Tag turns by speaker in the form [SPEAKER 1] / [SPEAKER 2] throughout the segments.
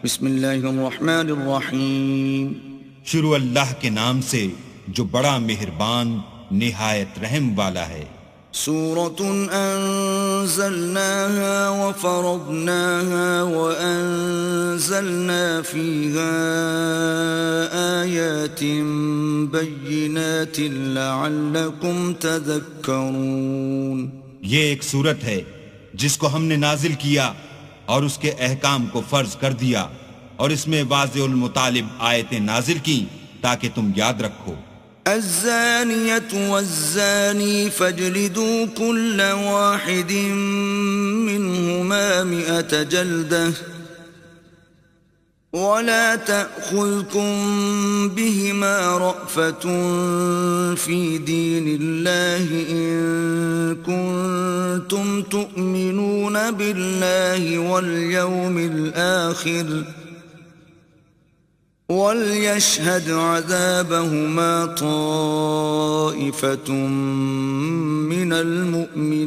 [SPEAKER 1] بسم اللہ الرحمن الرحیم.
[SPEAKER 2] شروع اللہ کے نام سے جو بڑا مہربان نہایت رحم والا ہے.
[SPEAKER 1] سورة أنزلناها وفرضناها وأنزلنا فيها آيات بينات لعلكم تذكرون.
[SPEAKER 2] یہ ایک سورت ہے جس کو ہم نے نازل کیا اور اس کے احکام کو فرض کر دیا اور اس میں واضح المطالب آیتیں نازل کی تاکہ تم یاد رکھو.
[SPEAKER 1] الزانية والزاني فاجلدوا كل واحد منهما 100 جلدة ولا تأخذكم بهما رأفة في دين الله إن كنتم تؤمنون بالله واليوم الآخر وَلْيَشْهَدْ عَذَابَهُمَا طَائِفَةٌ مِّنَ الْمُؤْمِنِينَ.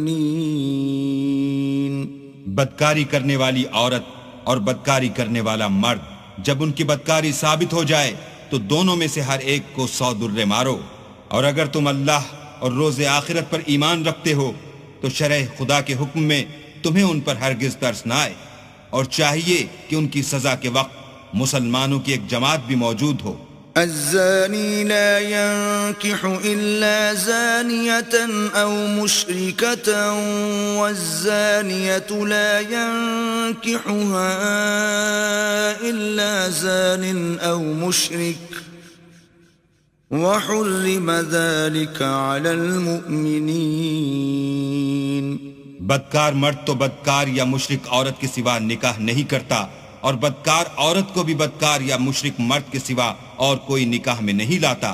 [SPEAKER 2] بدکاری کرنے والی عورت اور بدکاری کرنے والا مرد جب ان کی بدکاری ثابت ہو جائے تو دونوں میں سے ہر ایک کو 100 درے مارو. اور اگر تم اللہ اور روز آخرت پر ایمان رکھتے ہو تو شرع خدا کے حکم میں تمہیں ان پر ہرگز ترس نہ آئے، اور چاہیے کہ ان کی سزا کے وقت مسلمانوں کی ایک جماعت بھی موجود ہو.
[SPEAKER 1] الزانی لا ينكح إلا زانية أو مشركة والزانية لا ينكحها إلا زان أو مشرك وحرم ذلك على المؤمنين.
[SPEAKER 2] بدکار مرد تو بدکار یا مشرک عورت کے سوا نکاح نہیں کرتا، اور بدکار عورت کو بھی بدکار یا مشرک مرد کے سوا اور کوئی نکاح میں نہیں لاتا،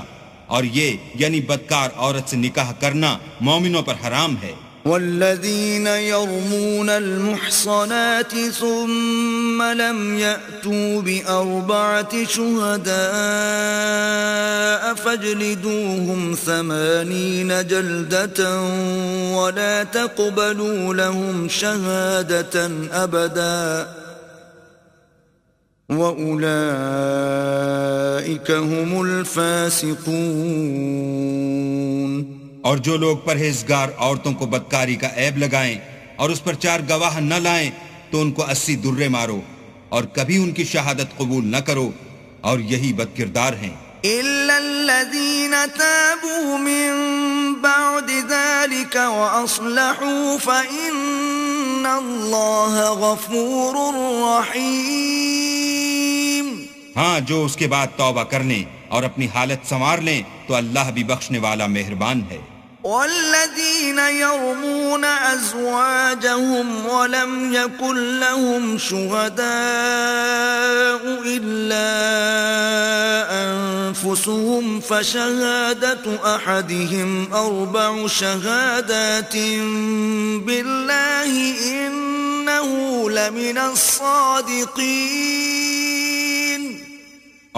[SPEAKER 2] اور یہ یعنی بدکار عورت سے نکاح کرنا مومنوں پر حرام ہے.
[SPEAKER 1] والذین یرمون المحصنات ثم لم یأتوا بأربعة شهداء فاجلدوهم 80 جلدة ولا تقبلوا لهم شهادة أبدا وَأُولَئِكَ هُمُ الْفَاسِقُونَ.
[SPEAKER 2] اور جو لوگ پرہیزگار عورتوں کو بدکاری کا عیب لگائیں اور اس پر 4 گواہ نہ لائیں تو ان کو 80 درے مارو اور کبھی ان کی شہادت قبول نہ کرو، اور یہی بدکردار ہیں.
[SPEAKER 1] إِلَّا الَّذِينَ تَابُوا مِن بَعْدِ ذَلِكَ وَأَصْلَحُوا فَإِنَّ اللَّهَ غَفُورٌ رَّحِيمٌ.
[SPEAKER 2] ہاں، جو اس کے بعد توبہ کر لیں اور اپنی حالت سنوار لیں تو اللہ بھی بخشنے والا مہربان ہے.
[SPEAKER 1] والذین یرمون ازواجهم ولم یکن لهم شهداء الا انفسهم فشهادة احدهم 4 شهادات بالله انه لمن الصادقین.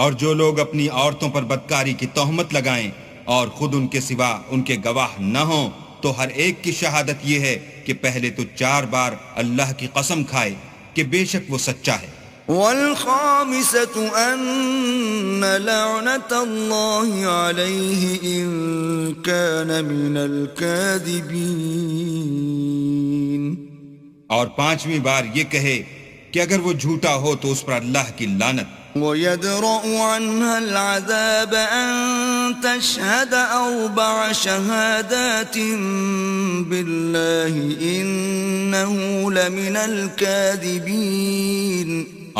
[SPEAKER 2] اور جو لوگ اپنی عورتوں پر بدکاری کی تہمت لگائیں اور خود ان کے سوا ان کے گواہ نہ ہوں تو ہر ایک کی شہادت یہ ہے کہ پہلے تو 4 بار اللہ کی قسم کھائے کہ بے شک وہ سچا ہے.
[SPEAKER 1] والخامسة أن لعنة الله عليه إن كان من الكاذبين.
[SPEAKER 2] اور 5ویں بار یہ کہے کہ اگر وہ جھوٹا ہو تو اس پر اللہ کی لعنت.
[SPEAKER 1] وَيَدْرَأُ عَنْهَا الْعَذَابَ أَن تَشْهَدَ 4 شَهَادَاتٍ بِاللَّهِ إِنَّهُ لَمِنَ الْكَاذِبِينَ.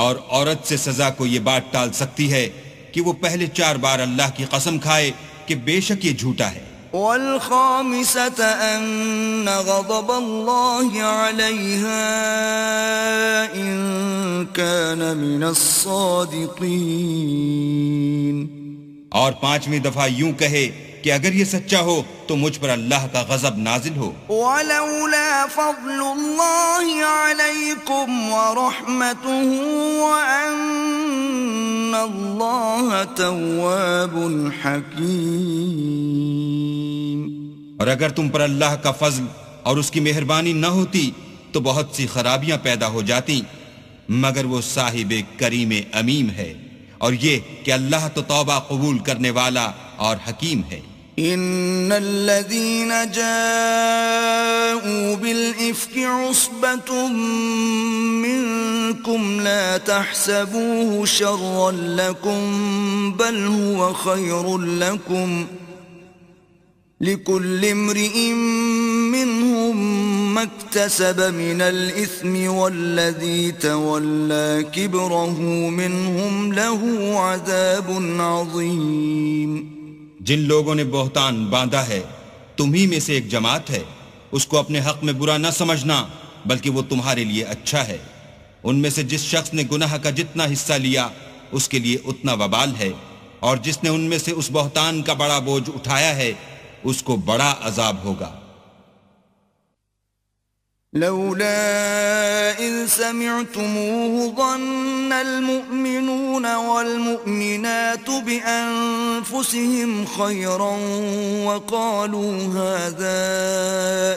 [SPEAKER 2] اور عورت سے سزا کو یہ بات ٹال سکتی ہے کہ وہ پہلے 4 بار اللہ کی قسم کھائے کہ بے شک یہ جھوٹا ہے.
[SPEAKER 1] والخامسة أن غضب الله عليها إن كان من الصادقين.
[SPEAKER 2] اور 5ویں دفعہ یوں کہے کہ اگر یہ سچا ہو تو مجھ پر اللہ کا غضب نازل ہو.
[SPEAKER 1] ولولا فضل الله عليكم ورحمته وأن الله تواب حكيم.
[SPEAKER 2] اور اگر تم پر اللہ کا فضل اور اس کی مہربانی نہ ہوتی تو بہت سی خرابیاں پیدا ہو جاتی، مگر وہ صاحب کریم امیم ہے، اور یہ کہ اللہ تو توبہ قبول کرنے والا اور حکیم ہے۔
[SPEAKER 1] إن الذين جاءوا بالإفك عصبة منكم لا تحسبوه شرا لكم بل هو خير لكم لكل امرئ منهم ما اكتسب من الإثم والذي تولى كبره منهم له عذاب عظيم۔
[SPEAKER 2] جن لوگوں نے بہتان باندھا ہے تمہی میں سے ایک جماعت ہے، اس کو اپنے حق میں برا نہ سمجھنا بلکہ وہ تمہارے لیے اچھا ہے۔ ان میں سے جس شخص نے گناہ کا جتنا حصہ لیا اس کے لیے اتنا وبال ہے، اور جس نے ان میں سے اس بہتان کا بڑا بوجھ اٹھایا ہے اس کو بڑا عذاب ہوگا۔
[SPEAKER 1] لولا إذ سمعتموه ظن المؤمنون والمؤمنات بأنفسهم خيرا وقالوا هذا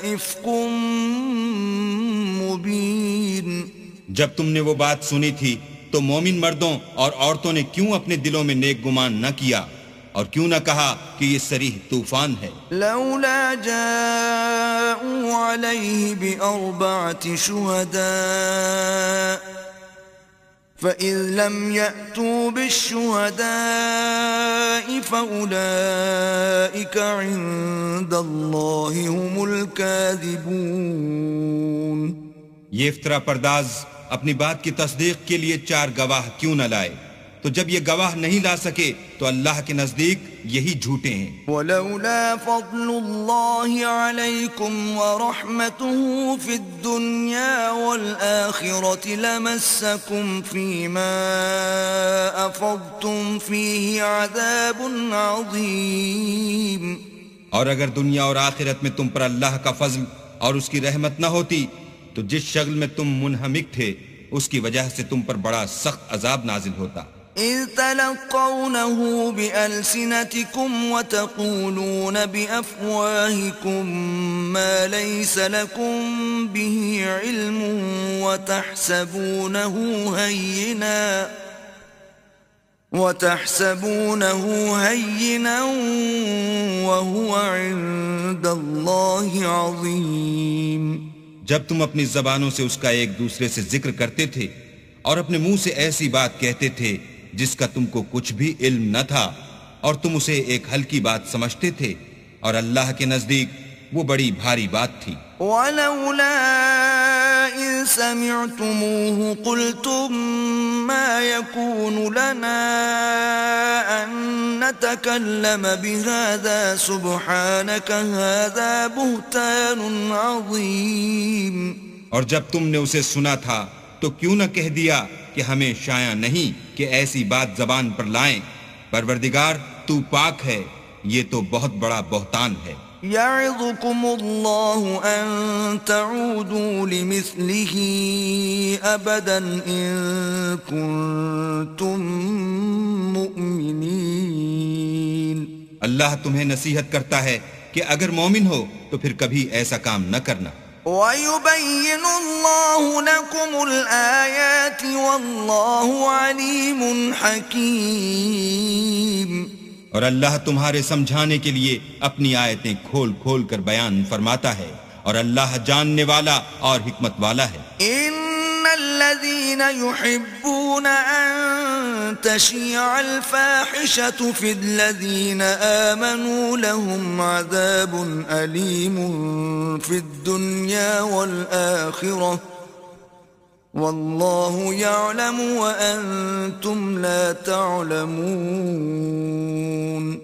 [SPEAKER 1] إفك مبين۔
[SPEAKER 2] جب تم نے وہ بات سنی تھی تو مومن مردوں اور عورتوں نے کیوں اپنے دلوں میں نیک گمان نہ کیا اور کیوں نہ کہا کہ یہ صریح طوفان ہے؟
[SPEAKER 1] لولا جاءوا عليه بأربعة شهداء فإذ لم يأتوا بالشهداء فأولئك عند الله هم الكاذبون۔
[SPEAKER 2] یہ افطرا پرداز اپنی بات کی تصدیق کے لیے 4 گواہ کیوں نہ لائے؟ تو جب یہ گواہ نہیں لا سکے تو اللہ کے نزدیک یہی جھوٹے ہیں۔
[SPEAKER 1] ولولا فضل الله عليكم ورحمته في الدنيا والآخرة لمسكم فيما أفضتم فيه عذاب عظيم۔
[SPEAKER 2] اور اگر دنیا اور آخرت میں تم پر اللہ کا فضل اور اس کی رحمت نہ ہوتی تو جس شغل میں تم منہمک تھے اس کی وجہ سے تم پر بڑا سخت عذاب نازل ہوتا۔
[SPEAKER 1] إذ تلقونه بألسنتكم وتقولون بأفواهكم ما ليس لكم به علم وتحسبونه هينا وهو عند الله عظيم۔
[SPEAKER 2] جب تم اپنی زبانوں سے اس کا ایک دوسرے سے ذکر کرتے تھے اور اپنے منہ سے ایسی بات کہتے تھے جس کا تم کو کچھ بھی علم نہ تھا اور تم اسے ایک ہلکی بات سمجھتے تھے، اور اللہ کے نزدیک وہ بڑی بھاری بات تھی۔
[SPEAKER 1] وَلَوْلَا إِذْ سَمِعْتُمُوهُ قُلْتُمْ مَا يَكُونُ لَنَا أَن نَّتَكَلَّمَ بِهَذَا سُبْحَانَكَ هَذَا بُهْتَانٌ عَظِيمٌ۔
[SPEAKER 2] اور جب تم نے اسے سنا تھا تو کیوں نہ کہہ دیا کہ ہمیں شایع نہیں کہ ایسی بات زبان پر لائیں، پروردگار تو پاک ہے، یہ تو بہت بڑا بہتان ہے۔
[SPEAKER 1] يعظكم الله أن تعودوا لمثله أبدا إن كنتم مؤمنين۔
[SPEAKER 2] اللہ تمہیں نصیحت کرتا ہے کہ اگر مومن ہو تو پھر کبھی ایسا کام نہ کرنا۔
[SPEAKER 1] وَيُبَيِّنُ اللَّهُ لَكُمُ الْآيَاتِ وَاللَّهُ عَلِيمٌ حَكِيمٌ۔
[SPEAKER 2] اور اللہ تمہارے سمجھانے کے لیے اپنی آیتیں کھول کھول کر بیان فرماتا ہے، اور اللہ جاننے والا اور حکمت والا ہے۔
[SPEAKER 1] إِنَّ الَّذِينَ يُحِبُّونَ أَن تَشِيعَ الْفَاحِشَةُ فِي الَّذِينَ آمَنُوا لَهُمْ عَذَابٌ أَلِيمٌ فِي الدُّنْيَا وَالْآخِرَةِ واللہ یعلم وانتم لا تعلمون۔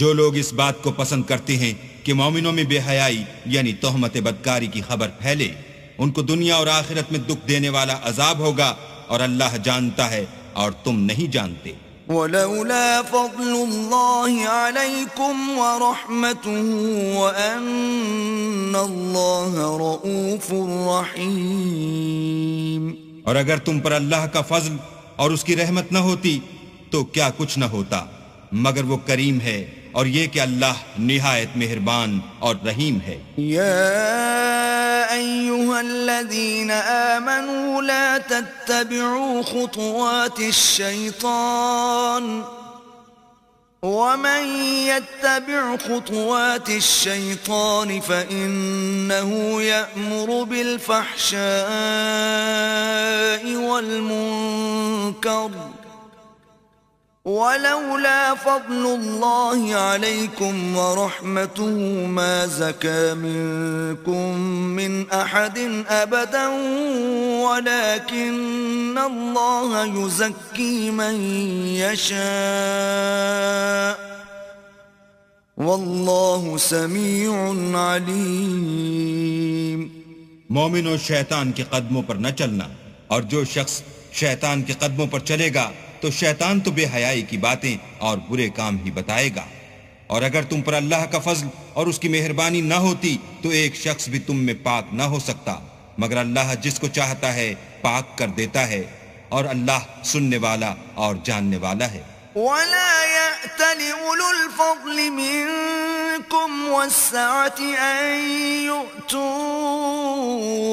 [SPEAKER 2] جو لوگ اس بات کو پسند کرتے ہیں کہ مومنوں میں بے حیائی یعنی تہمت بدکاری کی خبر پھیلے، ان کو دنیا اور آخرت میں دکھ دینے والا عذاب ہوگا، اور اللہ جانتا ہے اور تم نہیں جانتے۔
[SPEAKER 1] ولولا فضل الله عليكم ورحمته وأن الله رؤوف رحيم۔
[SPEAKER 2] اور اگر تم پر اللہ کا فضل اور اس کی رحمت نہ ہوتی تو کیا کچھ نہ ہوتا، مگر وہ کریم ہے، اور یہ کہ اللہ نہایت مہربان اور رحیم ہے۔
[SPEAKER 1] یا أيها الذين آمنوا لا تتبعوا خطوات الشيطان ومن يتبع خطوات الشيطان فإنه يأمر بالفحشاء والمنكر ولولا فضل الله عليكم ورحمته ما زكى منكم من أحد أبدا ولكن الله يزكي من يشاء والله سميع عليم.
[SPEAKER 2] مومنوں شیطان کے قدموں پر نہ چلنا، اور جو شخص شیطان کے قدموں پر چلے گا تو شیطان تو بے حیائی کی باتیں اور برے کام ہی بتائے گا. اور اگر تم پر اللہ کا فضل اور اس کی مہربانی نہ ہوتی تو ایک شخص بھی تم میں پاک نہ ہو سکتا، مگر اللہ جس کو چاہتا ہے پاک کر دیتا ہے، اور اللہ سننے والا اور جاننے والا ہے.
[SPEAKER 1] ولا يأتل أولو الفضل منكم والسعة أن يؤتوا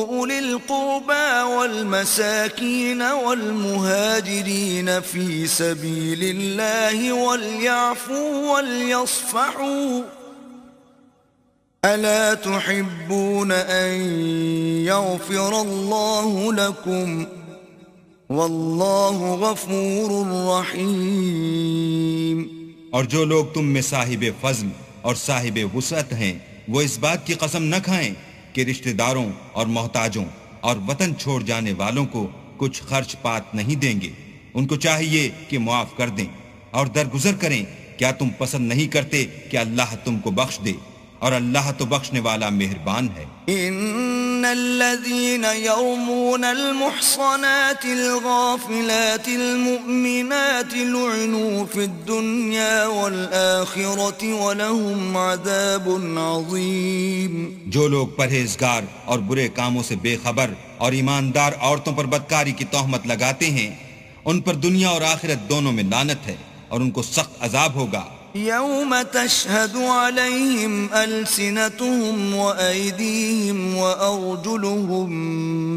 [SPEAKER 1] أولي القربى والمساكين والمهاجرين في سبيل الله وليعفوا وليصفحوا ألا تحبون أن يغفر الله لكم واللہ غفور رحیم.
[SPEAKER 2] اور جو لوگ تم میں صاحب فضل اور صاحب وسعت ہیں وہ اس بات کی قسم نہ کھائیں کہ رشتہ داروں اور محتاجوں اور وطن چھوڑ جانے والوں کو کچھ خرچ پات نہیں دیں گے. ان کو چاہیے کہ معاف کر دیں اور درگزر کریں. کیا تم پسند نہیں کرتے کہ اللہ تم کو بخش دے؟ اور اللہ تو بخشنے والا مہربان ہے.
[SPEAKER 1] ان الذين يرمون المحصنات الغافلات المؤمنات لعنوا في الدنيا والآخرة ولهم عذاب عظيم.
[SPEAKER 2] جو لوگ پرہیزگار اور برے کاموں سے بے خبر اور ایماندار عورتوں پر بدکاری کی تہمت لگاتے ہیں ان پر دنیا اور آخرت دونوں میں لعنت ہے اور ان کو سخت عذاب ہوگا.
[SPEAKER 1] يوم تشهد عليهم ألسنتهم وأيديهم وأرجلهم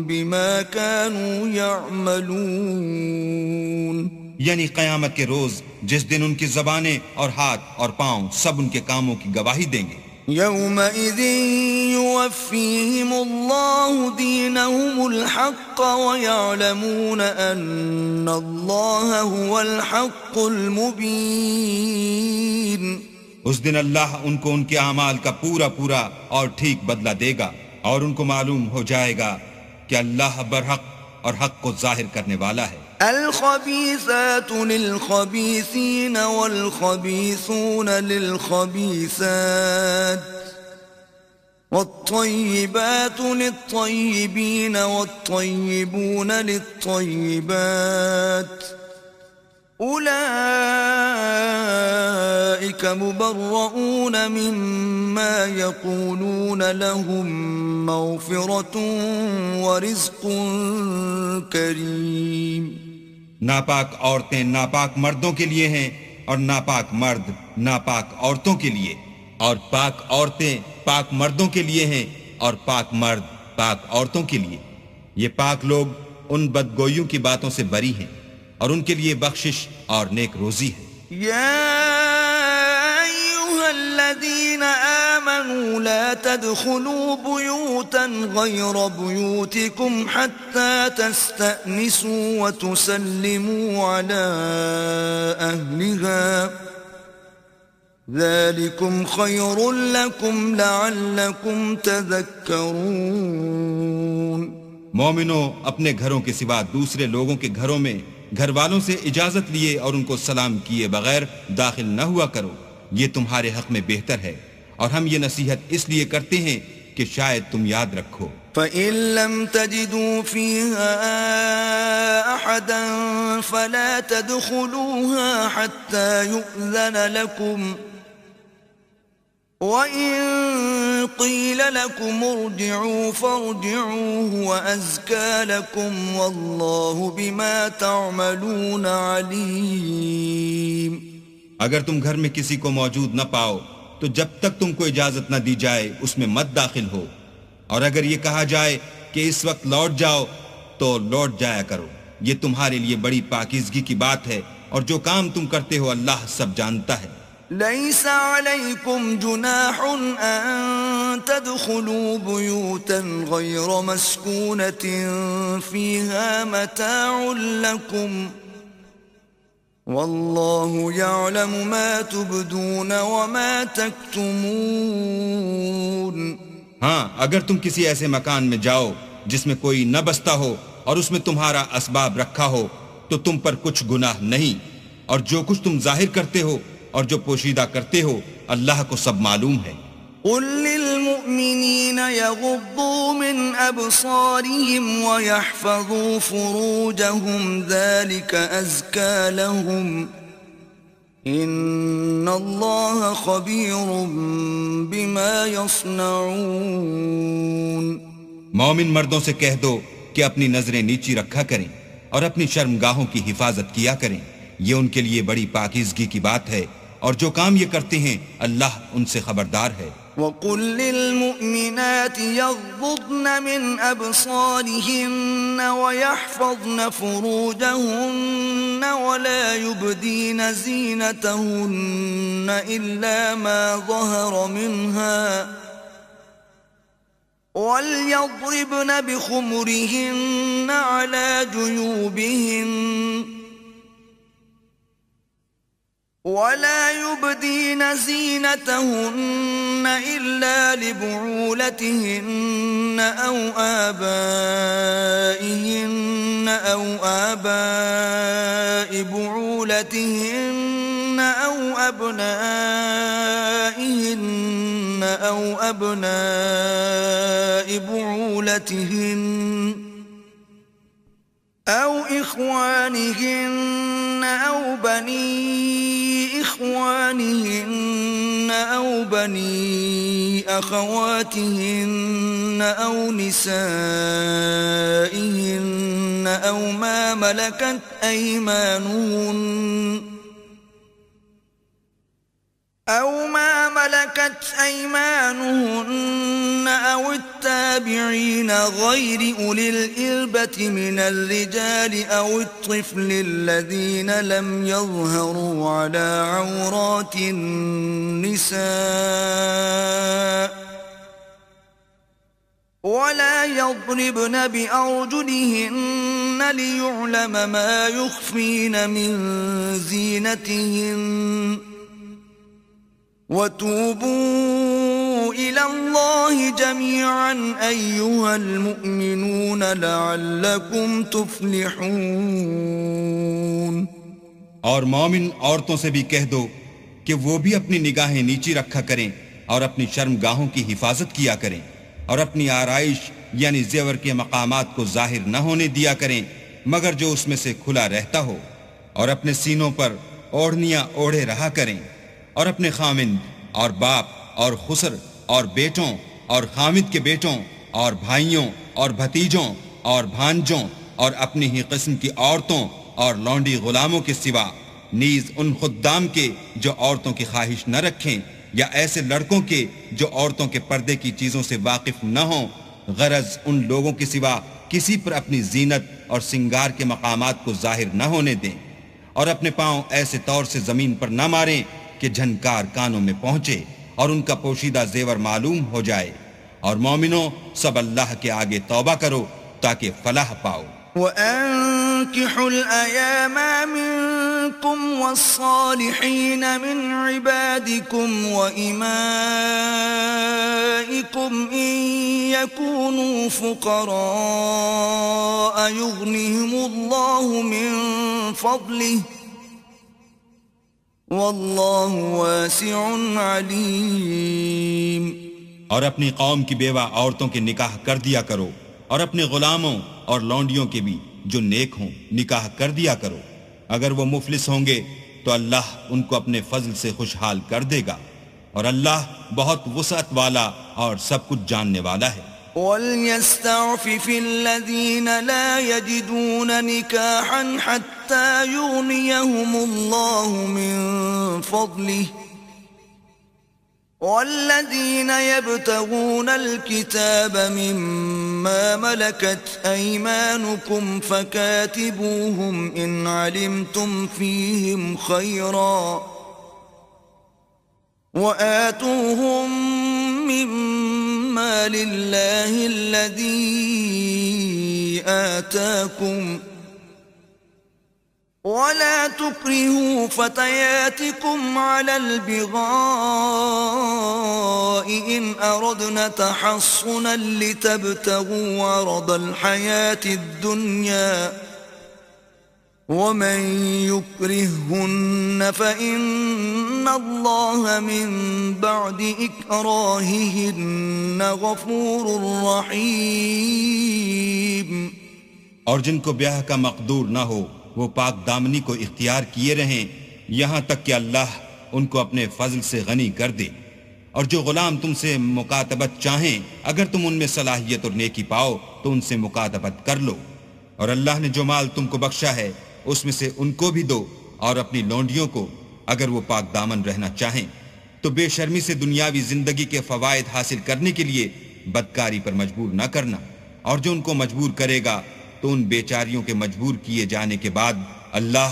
[SPEAKER 1] بما كانوا يعملون.
[SPEAKER 2] یعنی قیامت کے روز جس دن ان کی زبانیں اور ہاتھ اور پاؤں سب ان کے کاموں کی گواہی دیں گے.
[SPEAKER 1] يومئذ يوفيهم الله دينهم الحق ويعلمون أن الله هو الحق المبين.
[SPEAKER 2] اس دن اللہ ان کو ان کے اعمال کا پورا پورا اور ٹھیک بدلہ دے گا اور ان کو معلوم ہو جائے گا کہ اللہ برحق اور حق کو ظاہر کرنے والا ہے.
[SPEAKER 1] الخبيثات للخبيثين والخبيثون للخبيثات والطيبات للطيبين والطيبون للطيبات أولئك مبرؤون مما يقولون لهم مغفرة ورزق كريم.
[SPEAKER 2] ناپاک عورتیں ناپاک مردوں کے لیے ہیں اور ناپاک مرد ناپاک عورتوں کے لیے، اور پاک عورتیں پاک مردوں کے لیے ہیں اور پاک مرد پاک عورتوں کے لیے. یہ پاک لوگ ان بدگوئیوں کی باتوں سے بری ہیں اور ان کے لیے بخشش اور نیک روزی ہے.
[SPEAKER 1] الذين آمنوا لا تدخلوا بيوتا غير بيوتكم حتى تستأنسوا وتسلموا على أهلها ذلكم خير لكم لعلكم تذكرون.
[SPEAKER 2] مومنوں اپنے گھروں کے سوا دوسرے لوگوں کے گھروں میں گھر والوں سے اجازت لیے اور ان کو سلام کیے بغیر داخل نہ ہوا کرو، یہ تمہارے حق میں بہتر ہے، اور ہم یہ نصیحت اس لیے کرتے ہیں کہ شاید تم یاد رکھو.
[SPEAKER 1] فَإِن لَّمْ تَجِدُوا فِيهَا أَحَدًا فَلَا تَدْخُلُوهَا حَتَّى يُؤْذَنَ لَكُمْ وَإِن قِيلَ لَكُمْ ارْجِعُوا فَارْجِعُوا هُوَ أَزْكَىٰ لَكُمْ وَاللَّهُ بِمَا تَعْمَلُونَ عَلِيمٌ.
[SPEAKER 2] اگر تم گھر میں کسی کو موجود نہ پاؤ تو جب تک تم کو اجازت نہ دی جائے اس میں مت داخل ہو، اور اگر یہ کہا جائے کہ اس وقت لوٹ جاؤ تو لوٹ جایا کرو، یہ تمہارے لیے بڑی پاکیزگی کی بات ہے، اور جو کام تم کرتے ہو اللہ سب جانتا ہے۔
[SPEAKER 1] ليس عليكم جناح أن تدخلوا بيوتا غير مسكونة فيها متاع لكم والله يعلم ما تبدون وما تكتمون۔
[SPEAKER 2] ہاں، اگر تم کسی ایسے مکان میں جاؤ جس میں کوئی نہ بستا ہو اور اس میں تمہارا اسباب رکھا ہو تو تم پر کچھ گناہ نہیں، اور جو کچھ تم ظاہر کرتے ہو اور جو پوشیدہ کرتے ہو اللہ کو سب معلوم ہے۔
[SPEAKER 1] قل للمؤمنين يغضوا من أبصارهم ويحفظوا فروجهم ذلك أزكى لهم إن الله خبير بما يصنعون۔
[SPEAKER 2] مومن مردوں سے کہہ دو کہ اپنی نظریں نیچی رکھا کریں اور اپنی شرمگاہوں کی حفاظت کیا کریں، یہ ان کے لیے بڑی پاکیزگی کی بات ہے، اور جو کام یہ کرتے ہیں اللہ ان سے خبردار ہے۔
[SPEAKER 1] وَقُلْ لِلْمُؤْمِنَاتِ يَغْضُضْنَ مِنْ أَبْصَارِهِنَّ وَيَحْفَظْنَ فُرُوجَهُنَّ وَلَا يُبْدِينَ زِينَتَهُنَّ إِلَّا مَا ظَهَرَ مِنْهَا وَلْيَضْرِبْنَ بِخُمُرِهِنَّ عَلَى جُيُوبِهِنَّ ولا يبدين زينتهن إلا لبعولتهن أو آبائهن أو آباء بعولتهن أو أبنائهن أو أبناء بعولتهن أو إخوانهن أو بني إخوانهن أو بني أخواتهن أو نسائهن أو ما ملكت أيمانهن أو التابعين غير أولي الإربة من الرجال أو الطفل الذين لم يظهروا على عورات النساء ولا يضربن بأرجلهن ليعلم ما يخفين من زينتهن وتوبوا إلى الله جميعا أيها المؤمنون لعلكم تفلحون۔
[SPEAKER 2] اور مومن عورتوں سے بھی کہہ دو کہ وہ بھی اپنی نگاہیں نیچی رکھا کریں اور اپنی شرمگاہوں کی حفاظت کیا کریں، اور اپنی آرائش یعنی زیور کے مقامات کو ظاہر نہ ہونے دیا کریں مگر جو اس میں سے کھلا رہتا ہو، اور اپنے سینوں پر اوڑھنیاں اوڑھے رہا کریں، اور اپنے خامند اور باپ اور خسر اور بیٹوں اور خامد کے بیٹوں اور بھائیوں اور بھتیجوں اور بھانجوں اور اپنی ہی قسم کی عورتوں اور لونڈی غلاموں کے سوا، نیز ان خدام کے جو عورتوں کی خواہش نہ رکھیں، یا ایسے لڑکوں کے جو عورتوں کے پردے کی چیزوں سے واقف نہ ہوں، غرض ان لوگوں کے سوا کسی پر اپنی زینت اور سنگار کے مقامات کو ظاہر نہ ہونے دیں، اور اپنے پاؤں ایسے طور سے زمین پر نہ ماریں کہ جھنکار کانوں میں پہنچے اور ان کا پوشیدہ زیور معلوم ہو جائے، اور مومنوں سب اللہ کے آگے توبہ کرو تاکہ فلاح پاؤ۔
[SPEAKER 1] وَأَنكِحُوا الْأَيَامَ مِنكُمْ وَالصَّالِحِينَ مِنْ عِبَادِكُمْ وَإِمَائِكُمْ إِنْ يَكُونُوا فُقَرَاءَ يُغْنِهِمُ اللَّهُ مِنْ فَضْلِهِ وَاللَّهُ وَاسِعٌ عَلِيمٌ۔
[SPEAKER 2] اور اپنی قوم کی بیوہ عورتوں کے نکاح کر دیا کرو، اور اپنے غلاموں اور لونڈیوں کے بھی جو نیک ہوں نکاح کر دیا کرو، اگر وہ مفلس ہوں گے تو اللہ ان کو اپنے فضل سے خوشحال کر دے گا، اور اللہ بہت وسعت والا اور سب کچھ جاننے والا ہے۔
[SPEAKER 1] وَلْيَسْتَعْفِفِ الَّذِينَ لَا يَجِدُونَ نِكَاحًا حَتَّى يُغْنِيَهُمُ اللَّهُ مِنْ فَضْلِهِ والذين يبتغون الكتاب مما ملكت أيمانكم فكاتبوهم إن علمتم فيهم خيرا وآتوهم مما لله الذي آتاكم ولا تكرهوا فتياتكم على البغاء إن أردنا تحصنا لتبتغوا عرض الحياة الدنيا ومن يكرههن فإن الله من بعد إكراههن غفور رحيم.
[SPEAKER 2] اور جن کو بیاہ کا مقدور نہ ہو وہ پاک دامنی کو اختیار کیے رہیں یہاں تک کہ اللہ ان کو اپنے فضل سے غنی کر دے. اور جو غلام تم سے مکاتبت چاہیں اگر تم ان میں صلاحیت اور نیکی پاؤ تو ان سے مکاتبت کر لو. اور اللہ نے جو مال تم کو بخشا ہے اس میں سے ان کو بھی دو اور اپنی لونڈیوں کو اگر وہ پاک دامن رہنا چاہیں. تو بے شرمی سے دنیاوی زندگی کے فوائد حاصل کرنے کے لیے بدکاری پر مجبور نہ کرنا. اور جو ان کو مجبور کرے گا تو ان بیچاریوں کے مجبور کیے جانے کے بعد اللہ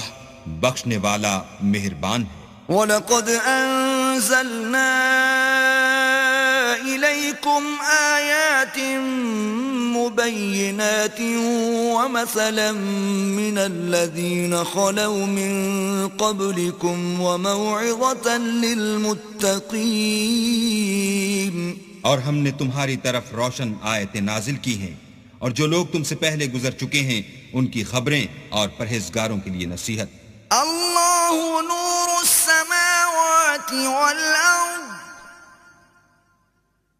[SPEAKER 2] بخشنے والا مہربان ہے.
[SPEAKER 1] وَلَقَدْ أَنزَلْنَا إِلَيْكُمْ آيَاتٍ مُبَيِّنَاتٍ وَمَثَلًا مِّنَ الَّذِينَ خَلَوْا مِن قَبْلِكُمْ وَمَوْعِظَةً لِّلْمُتَّقِينَ.
[SPEAKER 2] اور ہم نے تمہاری طرف روشن آیتیں نازل کی ہیں اور جو لوگ تم سے پہلے گزر چکے ہیں ان کی خبریں اور پرہیزگاروں کے لیے نصیحت.
[SPEAKER 1] اللہ نور السماوات والارض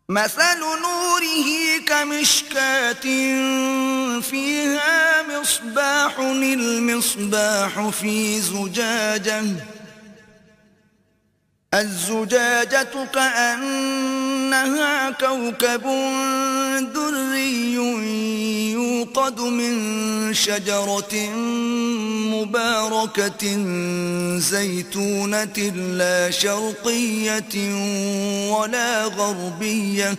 [SPEAKER 1] مثل نوره كمشكاة فيها مصباح المصباح في زجاجة الزجاجة كأنها كوكب دري يوقد من شجرة مباركة زيتونة لا شرقية ولا غربية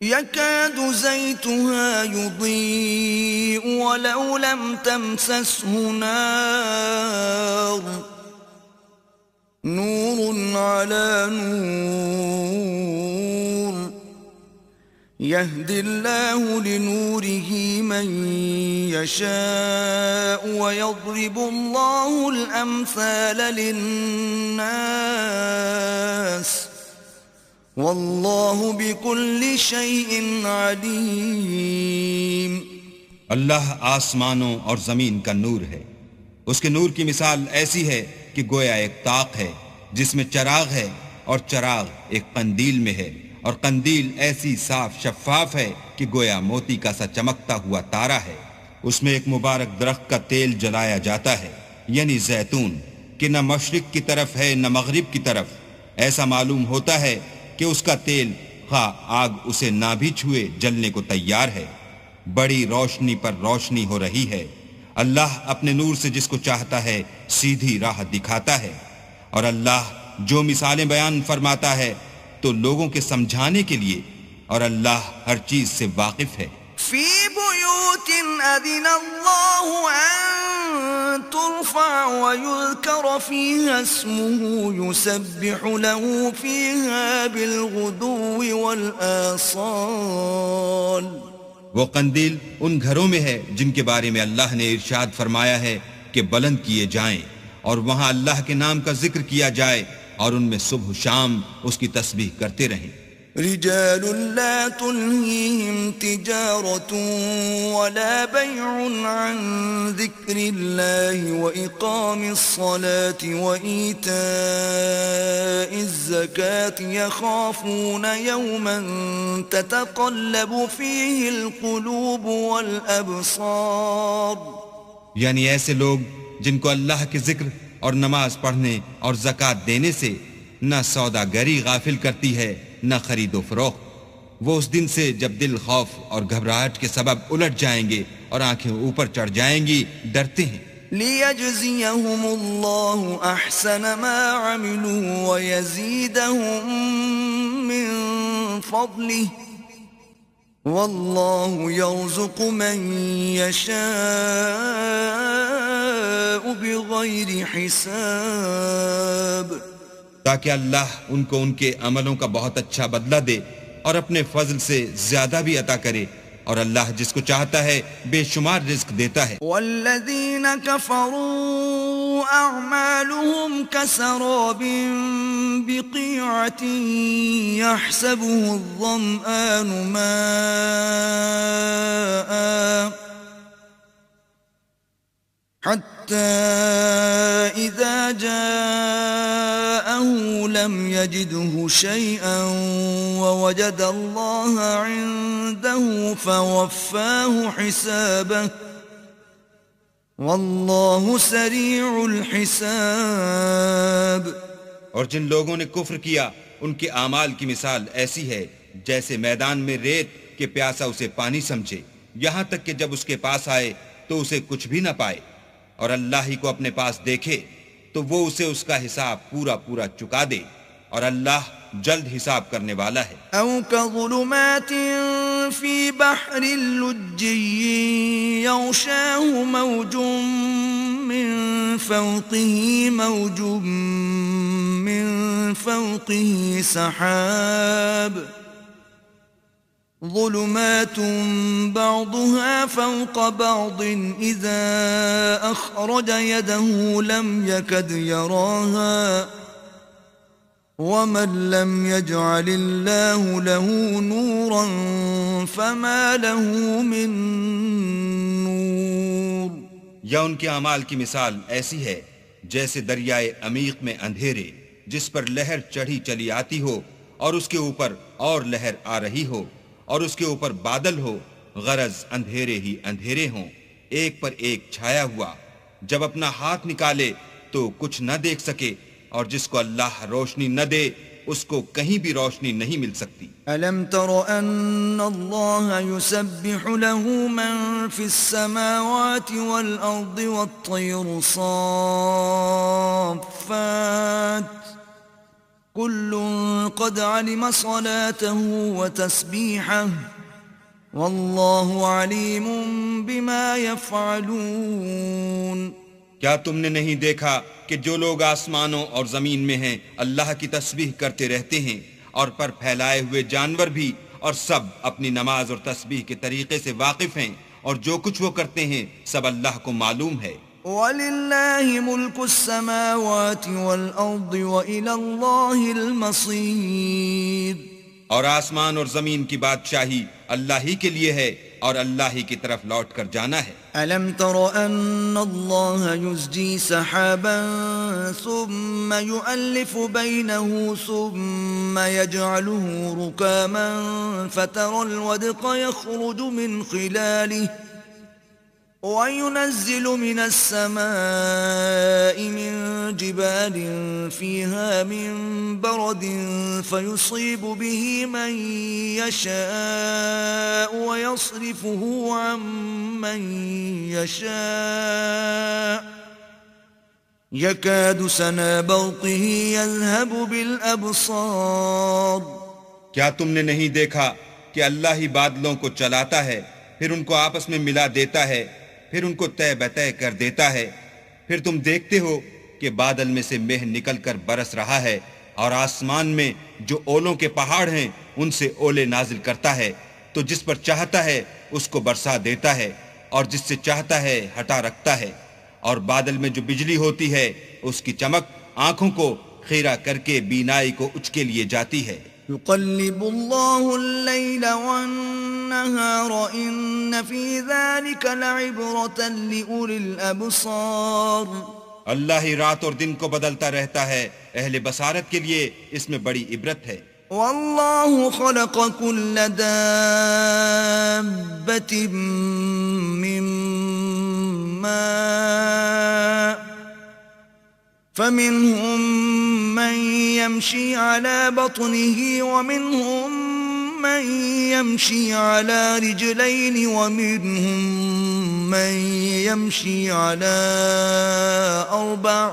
[SPEAKER 1] يكاد زيتها يضيء ولو لم تمسسه نار نور على نور يهدي الله لنوره من يشاء ويضرب الله الأمثال للناس والله بكل شيء عليم.
[SPEAKER 2] اللہ آسمانوں اور زمین کا نور ہے. اس کے نور کی مثال ایسی ہے کہ گویا ایک طاق ہے جس میں چراغ ہے اور چراغ ایک قندیل میں ہے اور قندیل ایسی صاف شفاف ہے کہ گویا موتی کا سا چمکتا ہوا تارا ہے. اس میں ایک مبارک درخت کا تیل جلایا جاتا ہے یعنی زیتون کہ نہ مشرق کی طرف ہے نہ مغرب کی طرف. ایسا معلوم ہوتا ہے کہ اس کا تیل خواہ آگ اسے نہ بھی چھوئے جلنے کو تیار ہے. بڑی روشنی پر روشنی ہو رہی ہے. اللہ اپنے نور سے جس کو چاہتا ہے سیدھی راہ دکھاتا ہے. اور اللہ جو مثالیں بیان فرماتا ہے تو لوگوں کے سمجھانے کے لیے اور اللہ ہر چیز سے واقف ہے.
[SPEAKER 1] فی بیوت اذن اللہ ان ترفع ویذکر فیہا اسمہ یسبح له فیہا بالغدو والآصال.
[SPEAKER 2] وہ قندیل ان گھروں میں ہے جن کے بارے میں اللہ نے ارشاد فرمایا ہے کہ بلند کیے جائیں اور وہاں اللہ کے نام کا ذکر کیا جائے اور ان میں صبح و شام اس کی تسبیح کرتے رہیں.
[SPEAKER 1] رجال لا تلهيهم تجارة ولا بيع عن ذكر الله وإقام الصلاة وإيتاء الزكاة يخافون يوما تتقلب فيه القلوب والأبصار.
[SPEAKER 2] یعنی ایسے لوگ جن کو اللہ کے ذکر اور نماز پڑھنے اور زکوٰۃ دینے سے نہ سوداگری غافل کرتی ہے نہ خرید و فروخت. وہ اس دن سے جب دل خوف اور گھبراہٹ کے سبب الٹ جائیں گے اور آنکھیں اوپر چڑھ جائیں گی ڈرتے ہیں.
[SPEAKER 1] ليجزيهم الله أحسن ما عملوا ويزيدهم من فضله والله يرزق من يشاء بغير حساب.
[SPEAKER 2] تاکہ اللہ ان کو ان کے عملوں کا بہت اچھا بدلہ دے اور اپنے فضل سے زیادہ بھی عطا کرے، اور اللہ جس کو چاہتا ہے بے شمار رزق دیتا ہے.
[SPEAKER 1] والذین کفروا اعمالهم كسراب بقيعة يحسبه الظمآن ماء حتى إذا جاءه لم يجده شيئا ووجد الله عنده فوفاه حسابه والله سريع الحساب.
[SPEAKER 2] اور جن لوگوں نے کفر کیا ان کے اعمال کی مثال ایسی ہے جیسے میدان میں ریت کہ پیاسا اسے پانی سمجھے، یہاں تک کہ جب اس کے پاس آئے تو اسے کچھ بھی نہ پائے، اور اللہ ہی کو اپنے پاس دیکھے تو وہ اسے اس کا حساب پورا پورا چکا دے، اور اللہ جلد حساب کرنے والا ہے.
[SPEAKER 1] او كظلمات في بحر اللجي يغشاه موج من فوقه موج من فوقه سحاب ظلمات بعضها فوق بعض إذا أخرج يده لم يكد يراها ومن لم يجعل الله له نورا فما له من نور.
[SPEAKER 2] یا ان کے اعمال کی مثال ایسی ہے جیسے دریائے عمیق میں اندھیرے جس پر لہر چڑھی چلی آتی ہو اور اس کے اوپر اور لہر آ رہی ہو اور اس کے اوپر بادل ہو، غرض اندھیرے ہی اندھیرے ہوں، ایک پر ایک چھایا ہوا، جب اپنا ہاتھ نکالے تو کچھ نہ دیکھ سکے، اور جس کو اللہ روشنی نہ دے اس کو کہیں بھی روشنی نہیں مل سکتی.
[SPEAKER 1] ألم تر أن الله يسبح له من في السماوات والأرض والطير صافات كل قد علم صلاته وتسبيحه والله عليم بما يفعلون.
[SPEAKER 2] کیا تم نے نہیں دیکھا کہ جو لوگ آسمانوں اور زمین میں ہیں اللہ کی تسبیح کرتے رہتے ہیں، اور پر پھیلائے ہوئے جانور بھی، اور سب اپنی نماز اور تسبیح کے طریقے سے واقف ہیں، اور جو کچھ وہ کرتے ہیں سب اللہ کو معلوم ہے.
[SPEAKER 1] وَلِلَّهِ مُلْكُ السَّمَاوَاتِ وَالْأَرْضِ وَإِلَى اللَّهِ الْمَصِيرُ.
[SPEAKER 2] اور آسمان اور زمین کی بادشاہی اللہ ہی کے لیے ہے، اور اللہ ہی کی طرف لوٹ کر جانا ہے.
[SPEAKER 1] أَلَمْ تَرَ أَنَّ اللَّهَ يُزْجِي سَحَابًا ثُمَّ يُؤَلِّفُ بَيْنَهُ ثُمَّ يَجْعَلُهُ رُكَامًا فَتَرَى الْوَدْقَ يَخْرُجُ مِنْ خِلَالِهِ وَيُنَزِّلُ مِنَ السَّمَاءِ مِنْ جِبَالٍ فِيهَا مِنْ بَرَدٍ فَيُصِيبُ بِهِ مَنْ يَشَاءُ وَيَصْرِفُهُ عَنْ مَنْ يَشَاءُ يَكَادُ سَنَا بَرْقِهِ يَذْهَبُ بِالْأَبْصَارِ.
[SPEAKER 2] کیا تم نے نہیں دیکھا کہ اللہ ہی بادلوں کو چلاتا ہے، پھر ان کو آپس میں ملا دیتا ہے، پھر ان کو طے بطے کر دیتا ہے، پھر تم دیکھتے ہو کہ بادل میں سے مہ نکل کر برس رہا ہے، اور آسمان میں جو اولوں کے پہاڑ ہیں ان سے اولے نازل کرتا ہے، تو جس پر چاہتا ہے اس کو برسا دیتا ہے، اور جس سے چاہتا ہے ہٹا رکھتا ہے. اور بادل میں جو بجلی ہوتی ہے اس کی چمک آنکھوں کو خیرہ کر کے بینائی کو اچکے لیے جاتی ہے.
[SPEAKER 1] يقلب الله الليل والنهار إن في ذلك لعبرة لأولي الأبصار.
[SPEAKER 2] اللہ ہی رات اور دن کو بدلتا رہتا ہے، اہل بصارت کے لیے اس میں بڑی عبرت ہے.
[SPEAKER 1] والله خلق كل دابة من ماء فمنهم من يمشي على بطنه ومنهم من يمشي على رجلين ومنهم من يمشي على أربع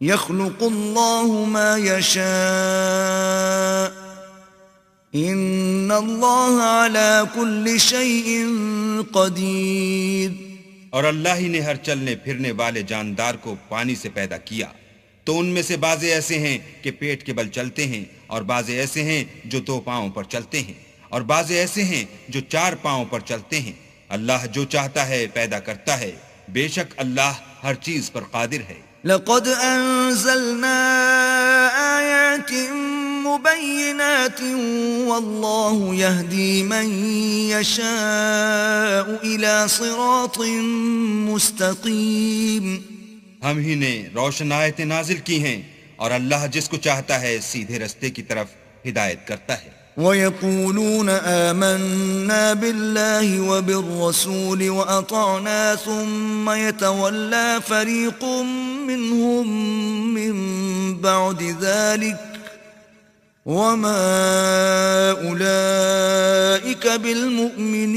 [SPEAKER 1] يخلق الله ما يشاء إن الله على كل شيء قدير.
[SPEAKER 2] اور اللہ ہی نے ہر چلنے پھرنے والے جاندار کو پانی سے پیدا کیا، تو ان میں سے بعض ایسے ہیں کہ پیٹ کے بل چلتے ہیں، اور بعض ایسے ہیں جو 2 پاؤں پر چلتے ہیں، اور بعض ایسے ہیں جو 4 پاؤں پر چلتے ہیں. اللہ جو چاہتا ہے پیدا کرتا ہے، بے شک اللہ ہر چیز پر قادر ہے.
[SPEAKER 1] لقد أنزلنا آيات مبينات والله يهدي من يشاء إلى صراط مستقيم.
[SPEAKER 2] ہم ہی نے روشن آیتیں نازل کی ہیں، اور اللہ جس کو چاہتا ہے سیدھے رستے کی طرف ہدایت کرتا ہے.
[SPEAKER 1] وَيَقُولُونَ آمَنَّا بِاللَّهِ وَبِالرَّسُولِ وَأَطَعْنَا ثُمَّ يَتَوَلَّى فَرِيقٌ مِّنْهُمْ مِّن بَعْدِ ذَلِكَ وَمَا أُولَئِكَ بِالْمُؤْمِنِينَ.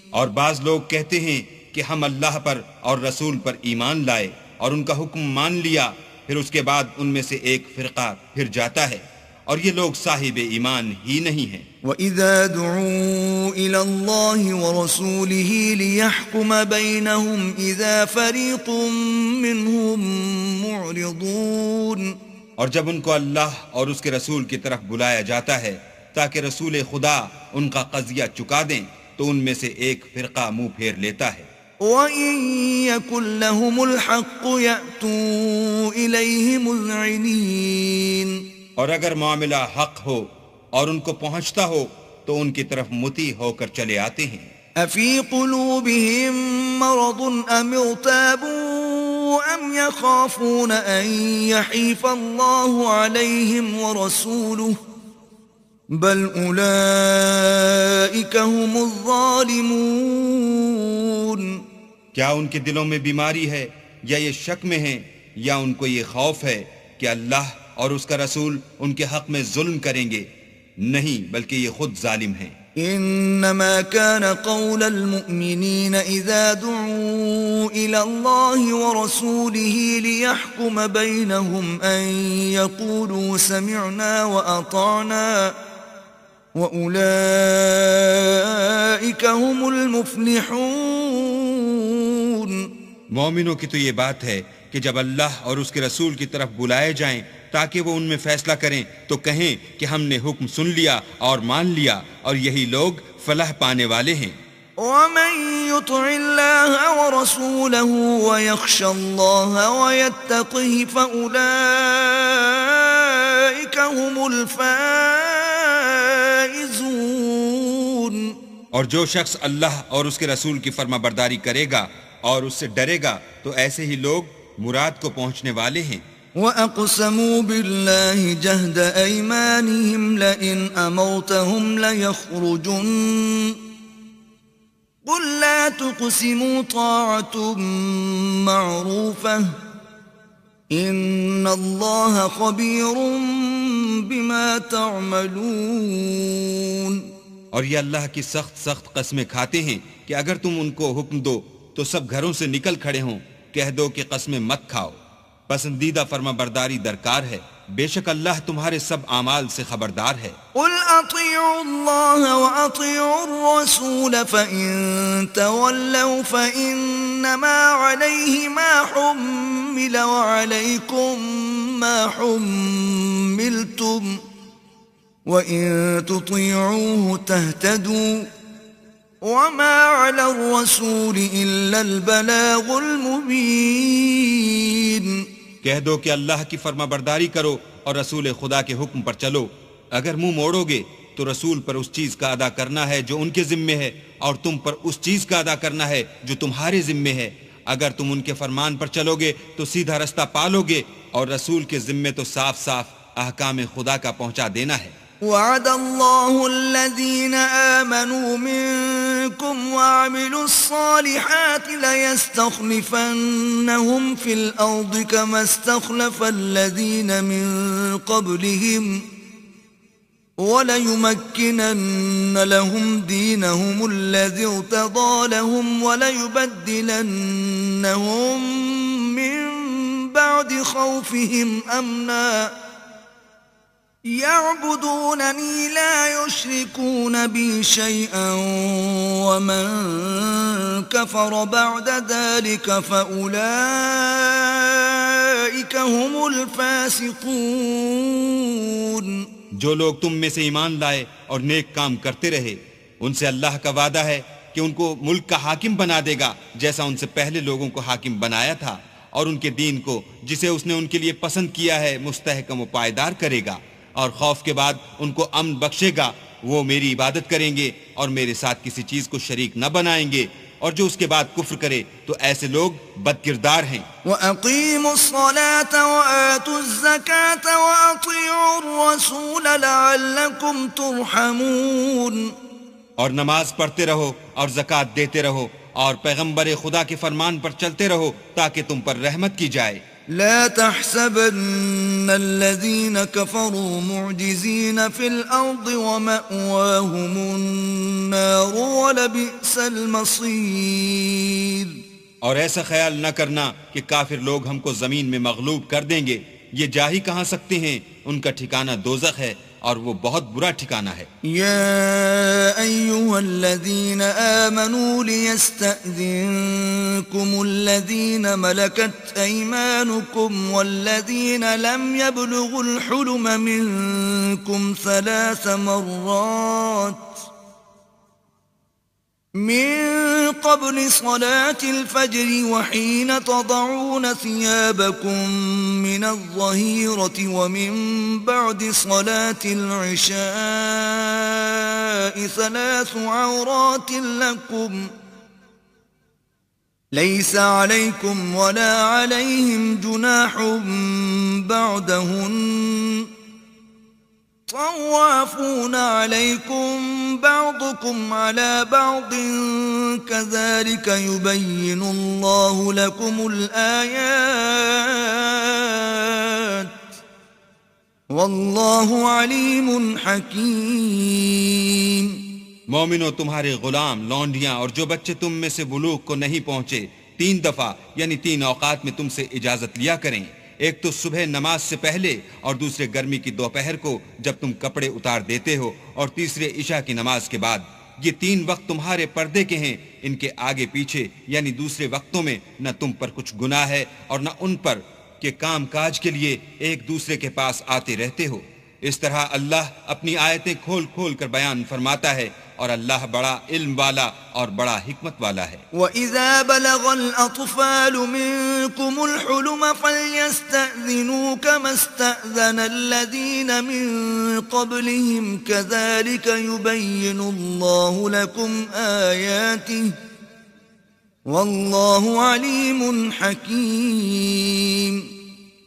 [SPEAKER 2] اور بعض لوگ کہتے ہیں کہ ہم اللہ پر اور رسول پر ایمان لائے اور ان کا حکم مان لیا، پھر اس کے بعد ان میں سے ایک فرقہ پھر جاتا ہے، اور یہ لوگ صاحب ایمان ہی نہیں ہیں.
[SPEAKER 1] وَإِذَا دُعُوا إِلَى اللَّهِ وَرَسُولِهِ لِيَحْكُمَ بَيْنَهُمْ إِذَا فَرِيقٌ مِّنْهُمْ مُعْرِضُونَ.
[SPEAKER 2] اور جب ان کو اللہ اور اس کے رسول کی طرف بلایا جاتا ہے تاکہ رسول خدا ان کا قضیہ چکا دیں، تو ان میں سے ایک فرقہ منہ پھیر لیتا ہے.
[SPEAKER 1] وَإِن يَكُن لَّهُمُ الْحَقُّ يَأْتُوا إِلَيْهِ مُذْعِنِينَ.
[SPEAKER 2] اور اگر معاملہ حق ہو اور ان کو پہنچتا ہو تو ان کی طرف مطیع ہو کر چلے آتے ہیں.
[SPEAKER 1] أَفِي قُلُوبِهِم مَّرَضٌ أَمِ ارْتَابُوا أَمْ يَخَافُونَ أَن يَحِيفَ اللَّهُ عَلَيْهِمْ وَرَسُولُهُ بَلْ أُولَئِكَ هُمُ الظَّالِمُونَ.
[SPEAKER 2] کیا ان کے دلوں میں بیماری ہے یا یہ شک میں ہیں یا ان کو یہ خوف ہے کہ اللہ اور اس کا رسول ان کے حق میں ظلم کریں گے؟ نہیں، بلکہ یہ خود ظالم ہیں.
[SPEAKER 1] انما كان قول المؤمنين اذا دعوا الى الله ورسوله ليحكم بينهم ان يقولوا سمعنا واطعنا واولئك هم المفلحون.
[SPEAKER 2] مومنوں کی تو یہ بات ہے کہ جب اللہ اور اس کے رسول کی طرف بلائے جائیں تاکہ وہ ان میں فیصلہ کریں تو کہیں کہ ہم نے حکم سن لیا اور مان لیا، اور یہی لوگ فلاح پانے والے ہیں.
[SPEAKER 1] ومن يطع الله ورسوله ويخشى الله ويتقه فأولئك هم الفائزون.
[SPEAKER 2] اور جو شخص اللہ اور اس کے رسول کی فرما برداری کرے گا اور اس سے ڈرے گا تو ایسے ہی لوگ مراد کو پہنچنے والے ہیں.
[SPEAKER 1] وَأَقْسَمُوا بِاللَّهِ جَهْدَ أَيْمَانِهِمْ لَئِنْ أَمَرْتَهُمْ لَيَخْرُجُنَّ قُلْ لَا تُقْسِمُوا طَاعَةٌ مَّعْرُوفَةٌ إِنَّ اللَّهَ خَبِيرٌ بِمَا تَعْمَلُونَ.
[SPEAKER 2] اور یہ اللہ کی سخت قسمیں کھاتے ہیں کہ اگر تم ان کو حکم دو تو سب گھروں سے نکل کھڑے ہوں. کہہ دو کہ قسمیں مت کھاؤ، پسندیدہ فرما برداری درکار ہے، بے شک اللہ تمہارے سب اعمال سے خبردار ہے.
[SPEAKER 1] قل اطیعوا اللہ واطیعوا الرسول فإن تولوا فإنما علیہ ما حمل وعلیکم ما حملتم وإن تطیعوه تهتدوا وما على الرسول إلا البلاغ المبين.
[SPEAKER 2] کہہ دو کہ اللہ کی فرما برداری کرو اور رسول خدا کے حکم پر چلو. اگر منہ موڑو گے تو رسول پر اس چیز کا ادا کرنا ہے جو ان کے ذمے ہے، اور تم پر اس چیز کا ادا کرنا ہے جو تمہارے ذمے ہے. اگر تم ان کے فرمان پر چلو گے تو سیدھا رستہ پالو گے، اور رسول کے ذمے تو صاف احکام خدا کا پہنچا دینا ہے.
[SPEAKER 1] وعد الله الذين آمنوا منكم وعملوا الصالحات ليستخلفنهم في الأرض كما استخلف الذين من قبلهم وَلَيُمَكِّنَنَّ لَهُمْ دِينَهُمُ الَّذِي ارْتَضَىٰ لَهُمْ وَلَيُبَدِّلَنَّهُم مِّن بَعْدِ خَوْفِهِمْ أَمْنًا يَعْبُدُونَنِي لَا يُشْرِكُونَ بِي شَيْئًا وَمَن كَفَرَ بَعْدَ ذَلِكَ فَأُولَٰئِكَ هُمُ الْفَاسِقُونَ۔
[SPEAKER 2] جو لوگ تم میں سے ایمان لائے اور نیک کام کرتے رہے ان سے اللہ کا وعدہ ہے کہ ان کو ملک کا حاکم بنا دے گا جیسا ان سے پہلے لوگوں کو حاکم بنایا تھا، اور ان کے دین کو جسے اس نے ان کے لیے پسند کیا ہے مستحکم و پائیدار کرے گا، اور خوف کے بعد ان کو امن بخشے گا۔ وہ میری عبادت کریں گے اور میرے ساتھ کسی چیز کو شریک نہ بنائیں گے، اور جو اس کے بعد کفر کرے تو ایسے لوگ بد کردار ہیں۔
[SPEAKER 1] وَأَقِيمُوا الصَّلَاةَ وَآتُوا الزَّكَاةَ وَأَطِيعُوا الرَّسُولَ لَعَلَّكُمْ تُرْحَمُونَ۔
[SPEAKER 2] اور نماز پڑھتے رہو اور زکوٰۃ دیتے رہو اور پیغمبر خدا کے فرمان پر چلتے رہو تاکہ تم پر رحمت کی جائے۔
[SPEAKER 1] لا تحسبن الذين كفروا معجزين في الأرض ومأواهم النار ولبئس المصير۔
[SPEAKER 2] اور ایسا خیال نہ کرنا کہ کافر لوگ ہم کو زمین میں مغلوب کر دیں گے، یہ جا ہی کہاں سکتے ہیں، ان کا ٹھکانہ دوزخ ہے اور وہ بہت برا ٹھکانہ ہے۔
[SPEAKER 1] یا ایھا الذین آمنوا لیستأذنکم الذین ملکت ایمانکم والذین لم یبلغوا الحلم منکم 3 مرات من قبل صلاة الفجر وحين تضعون ثيابكم من الظهيرة ومن بعد صلاة العشاء 3 عورات لكم ليس عليكم ولا عليهم جناح بعدهن طوافون عليكم بعضكم على بعض كذلك يبين الله لكم الآيات والله عليم حكيم۔
[SPEAKER 2] مومنو، تمہارے غلام، لونڈیاں اور جو بچے تم میں سے بلوغ کو نہیں پہنچے 3 دفعہ یعنی 3 اوقات میں تم سے اجازت لیا کریں، ایک تو صبح نماز سے پہلے اور دوسرے گرمی کی دوپہر کو جب تم کپڑے اتار دیتے ہو، اور تیسرے عشاء کی نماز کے بعد۔ یہ 3 وقت تمہارے پردے کے ہیں، ان کے آگے پیچھے یعنی دوسرے وقتوں میں نہ تم پر کچھ گناہ ہے اور نہ ان پر کہ کام کاج کے لیے ایک دوسرے کے پاس آتے رہتے ہو۔ اس طرح اللہ اپنی آیتیں کھول کھول کر بیان فرماتا ہے، اور اللہ بڑا علم والا اور بڑا حکمت والا ہے۔
[SPEAKER 1] وَإِذَا بَلَغَ الْأَطْفَالُ مِنكُمُ الْحُلُمَ فَلْيَسْتَأْذِنُوا كَمَا اسْتَأْذَنَ الَّذِينَ مِن قَبْلِهِمْ كَذَلِكَ يُبَيِّنُ اللَّهُ لَكُمْ آيَاتِهِ وَاللَّهُ عَلِيمٌ حَكِيمٌ۔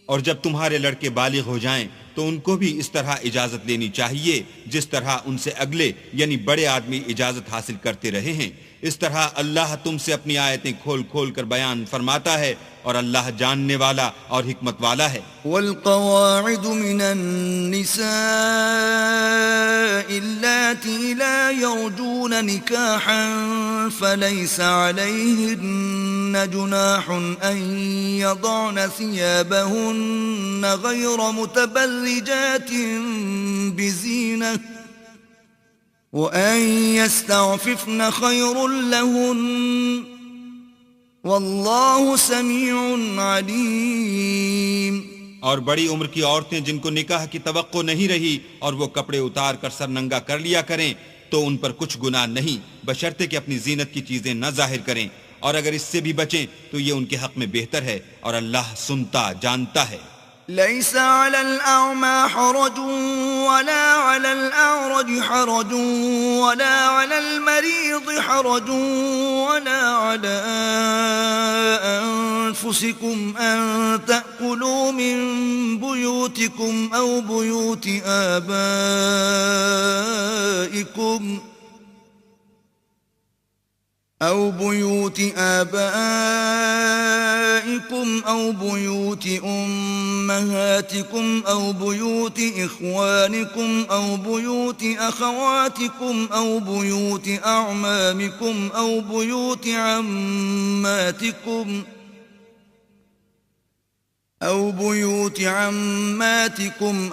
[SPEAKER 2] اور جب تمہارے لڑکے بالغ ہو جائیں تو ان کو بھی اس طرح اجازت لینی چاہیے جس طرح ان سے اگلے یعنی بڑے آدمی اجازت حاصل کرتے رہے ہیں۔ اس طرح اللہ تم سے اپنی آیتیں کھول کھول کر بیان فرماتا ہے، اور اللہ جاننے والا اور حکمت والا ہے۔
[SPEAKER 1] والقواعد من النساء اللاتي لا يرجون نكاحا فليس عليهن جناح أن يضعن ثيابهن غير متبرجات بزينة وأن يستعففن خير لهن واللہ سمیع علیم۔
[SPEAKER 2] اور بڑی عمر کی عورتیں جن کو نکاح کی توقع نہیں رہی اور وہ کپڑے اتار کر سر ننگا کر لیا کریں تو ان پر کچھ گناہ نہیں، بشرطے کہ اپنی زینت کی چیزیں نہ ظاہر کریں، اور اگر اس سے بھی بچیں تو یہ ان کے حق میں بہتر ہے، اور اللہ سنتا جانتا ہے۔
[SPEAKER 1] ليس على الأعمى حرج ولا على الأعرج حرج ولا على المريض حرج ولا على أنفسكم أن تأكلوا من بيوتكم أو بيوت أو بيوت آبائكم أو بيوت أمهاتكم أو بيوت إخوانكم أو بيوت أخواتكم أو بيوت أعمامكم أو بيوت عماتكم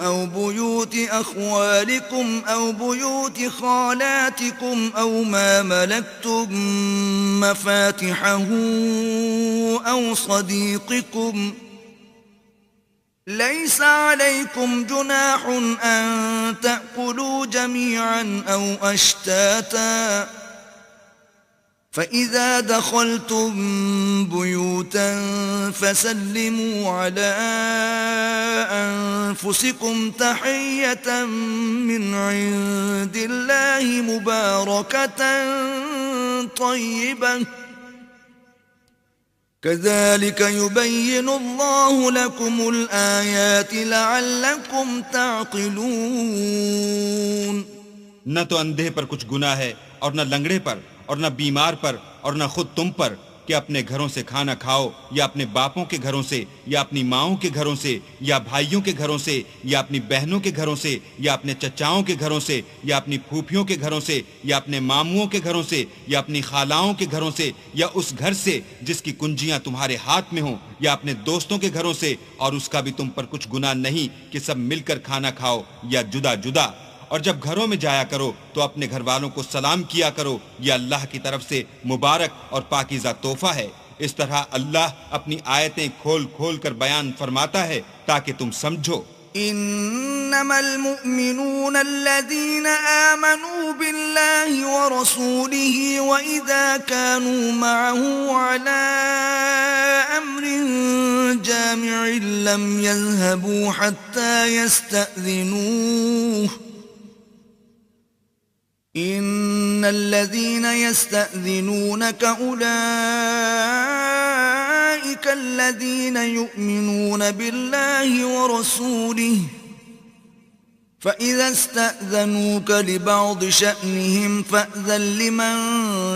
[SPEAKER 1] أو بيوت أخوالكم أو بيوت خالاتكم أو ما ملكتم مفاتحه أو صديقكم ليس عليكم جناح أن تأكلوا جميعا أو أشتاتا فإذا دخلتم بيوتا فسلموا على أنفسكم تحية من عند الله مباركة طيبة كذلك يبين الله لكم الآيات لعلكم تعقلون.
[SPEAKER 2] نہ تو اندھے پر کچھ گناہ ہے اور نہ لنگڑے پر اور نہ بیمار پر اور نہ خود تم پر کہ اپنے گھروں سے کھانا کھاؤ یا اپنے باپوں کے گھروں سے یا اپنی ماؤں کے گھروں سے یا بھائیوں کے گھروں سے یا اپنی بہنوں کے گھروں سے یا اپنے چچاؤں کے گھروں سے یا اپنی پھوپھیوں کے گھروں سے یا اپنے ماموں کے گھروں سے یا اپنی خالاؤں کے گھروں سے یا اس گھر سے جس کی کنجیاں تمہارے ہاتھ میں ہوں یا اپنے دوستوں کے گھروں سے، اور اس کا بھی تم پر کچھ گناہ نہیں کہ سب مل کر کھانا کھاؤ یا جدا جدا. اور جب گھروں میں جایا کرو تو اپنے گھر والوں کو سلام کیا کرو، یہ اللہ کی طرف سے مبارک اور پاکیزہ تحفہ ہے. اس طرح اللہ اپنی آیتیں کھول کھول کر بیان فرماتا ہے تاکہ تم سمجھو.
[SPEAKER 1] انما المؤمنون الذين آمنوا بالله ورسوله واذا كانوا معه على امر جامع لم يذهبوا حتى يستأذنوه ان الذين يستأذنونك اولئك الذين يؤمنون بالله ورسوله فإذا استأذنوك لبعض شأنهم فأذن لمن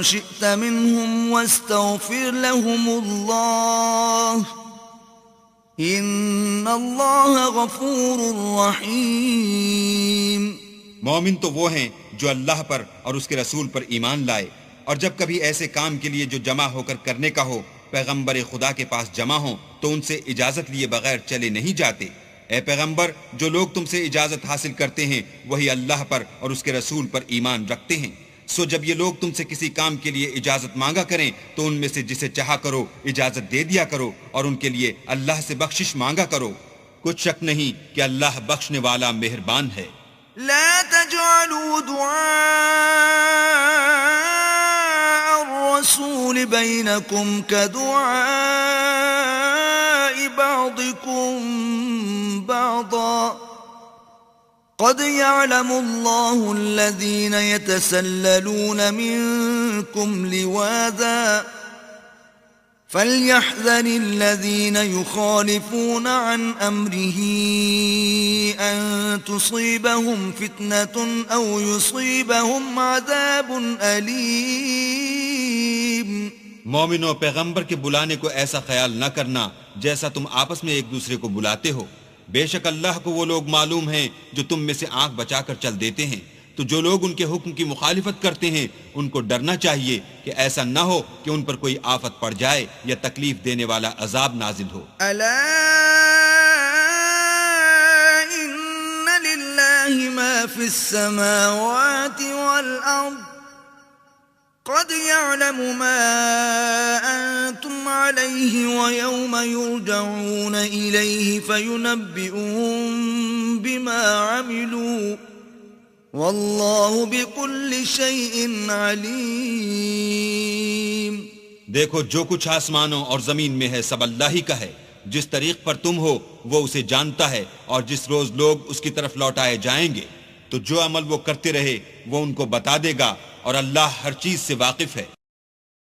[SPEAKER 1] شئت منهم واستغفر لهم الله ان اللہ غفور رحیم.
[SPEAKER 2] مومن تو وہ ہیں جو اللہ پر اور اس کے رسول پر ایمان لائے، اور جب کبھی ایسے کام کے لیے جو جمع ہو کر کرنے کا ہو پیغمبر خدا کے پاس جمع ہوں تو ان سے اجازت لیے بغیر چلے نہیں جاتے. اے پیغمبر، جو لوگ تم سے اجازت حاصل کرتے ہیں وہی اللہ پر اور اس کے رسول پر ایمان رکھتے ہیں. سو جب یہ لوگ تم سے کسی کام کے لیے اجازت مانگا کریں تو ان میں سے جسے چاہا کرو اجازت دے دیا کرو اور ان کے لیے اللہ سے بخشش مانگا کرو. کچھ شک نہیں کہ اللہ بخشنے والا مہربان ہے.
[SPEAKER 1] لا تجعلوا دعاء الرسول بينكم كدعاء بعضكم بعضا قد يعلم الله الذين يتسللون منكم لواذا فليحذر الذين يخالفون عن أمره أن تصيبهم فتنة أو يصيبهم عذاب أليم.
[SPEAKER 2] مومنوں، پیغمبر کے بلانے کو ایسا خیال نہ کرنا جیسا تم آپس میں ایک دوسرے کو بلاتے ہو. بے شک اللہ کو وہ لوگ معلوم ہیں جو تم میں سے آنکھ بچا کر چل دیتے ہیں. تو جو لوگ ان کے حکم کی مخالفت کرتے ہیں ان کو ڈرنا چاہیے کہ ایسا نہ ہو کہ ان پر کوئی آفت پڑ جائے یا تکلیف دینے والا عذاب نازل ہو.
[SPEAKER 1] الا ان للہ ما فی السماوات والارض قد يعلم ما انتم علیہ ویوم یرجعون الیہ فینبئون بما عملوا واللہ بكل شیء علیم.
[SPEAKER 2] دیکھو، جو کچھ آسمانوں اور زمین میں ہے سب اللہ ہی کا ہے. جس طریق پر تم ہو وہ اسے جانتا ہے، اور جس روز لوگ اس کی طرف لوٹائے جائیں گے تو جو عمل وہ کرتے رہے وہ ان کو بتا دے گا، اور اللہ ہر چیز سے واقف ہے.